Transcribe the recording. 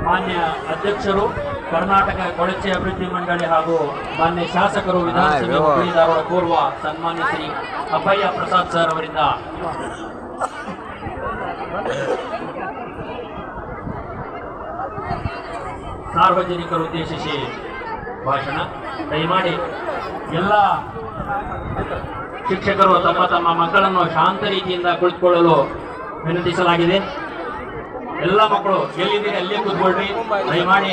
ಮಾನ್ಯ ಅಧ್ಯಕ್ಷರು, ಕರ್ನಾಟಕ ಕೊಳಚೆ ಅಭಿವೃದ್ಧಿ ಮಂಡಳಿ ಹಾಗೂ ಮಾನ್ಯ ಶಾಸಕರು, ವಿಧಾನಸಭೆ ಹುಬ್ಬಳ್ಳಿ ಧಾರವಾಡ ಪೂರ್ವ ಸನ್ಮಾನ್ಯ ಶ್ರೀ ಅಭಯ ಪ್ರಸಾದ್ ಸರ್ ಅವರಿಂದ ಸಾರ್ವಜನಿಕರು ಉದ್ದೇಶಿಸಿ ಭಾಷಣ. ದಯಮಾಡಿ ಎಲ್ಲ ಶಿಕ್ಷಕರು ತಮ್ಮ ತಮ್ಮ ಮಕ್ಕಳನ್ನು ಶಾಂತ ರೀತಿಯಿಂದ ಕುಳಿತುಕೊಳ್ಳಲು ವಿನಂತಿಸಲಾಗಿದೆ. ಎಲ್ಲ ಮಕ್ಕಳು ಎಲ್ಲಿದ್ದೀರಿ ಅಲ್ಲೇ ಕೂತ್ಕೊಳ್ರಿ ದಯಮಾಡಿ.